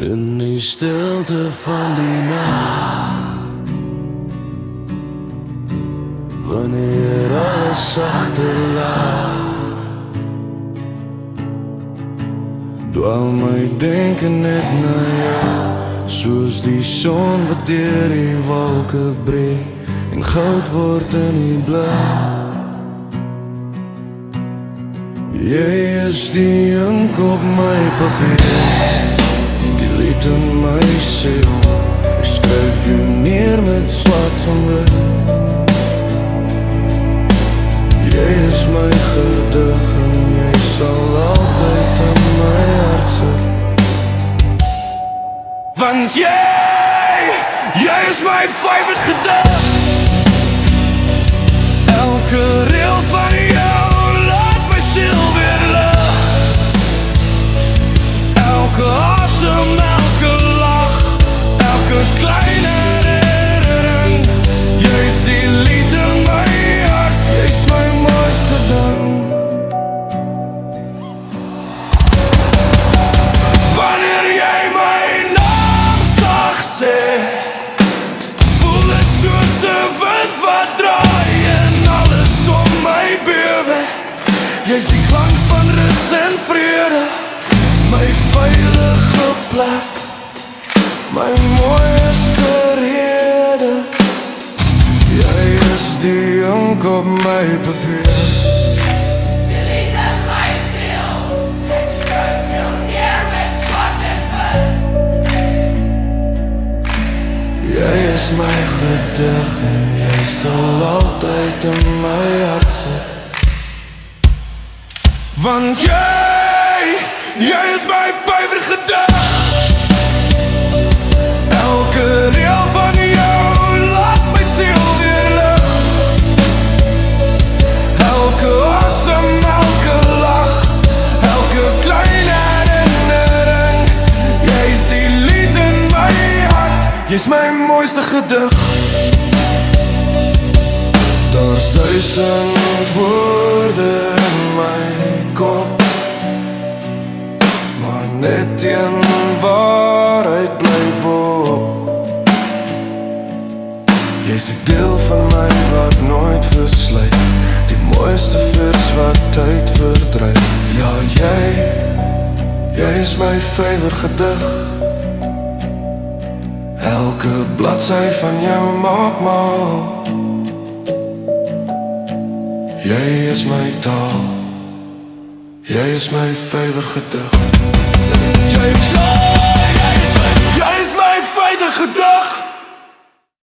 In die stilte van die nacht, wanneer alles zachter laat, dwaal my denken net na jou, soos die son wat deur die wolke breek en goud word in die blauw. Jy is die ink op my papier, die lied in my siel. Ek skryf jou neer met swart en wit. Jy is my gedig en jy sal altyd in my hart sit. Want jy is my favorite gedig. Elke reel van jou laat my siel weer lig. Elke asem, elke lach, elke kleine herinnering. Jy is die lied in my hart, jy is my mooiste ding. Wanneer jy my naam sag sê, voel ek soos 'n wind wat draai en alles om my bewe. Jy is die klank van rus en vrede, my veilige plek, my mooiste rede. Jy is die ink op my papier, die lied in my siel. Ek skryf jou neer met swart en wit. jy is my gedig en jy sal altyd in my hart sit. Want jy is my favorite gedig. Elke reel van jou laat my siel weer lig. Elke asem, elke lach, elke kleine herinnering. Jy is die lied in my hart, jy is my mooiste gedig. Daar's 1000 woorde in my kop, maar net een waarheid bly boop. Jy's 'n deel van my wat nooit versluit, die mooiste vers wat tyd verdryf. Ja, jy is my favorite gedig. Elke bladsy van jou maak mal. Jy is my taal, jy is my favorite gedig. Jy is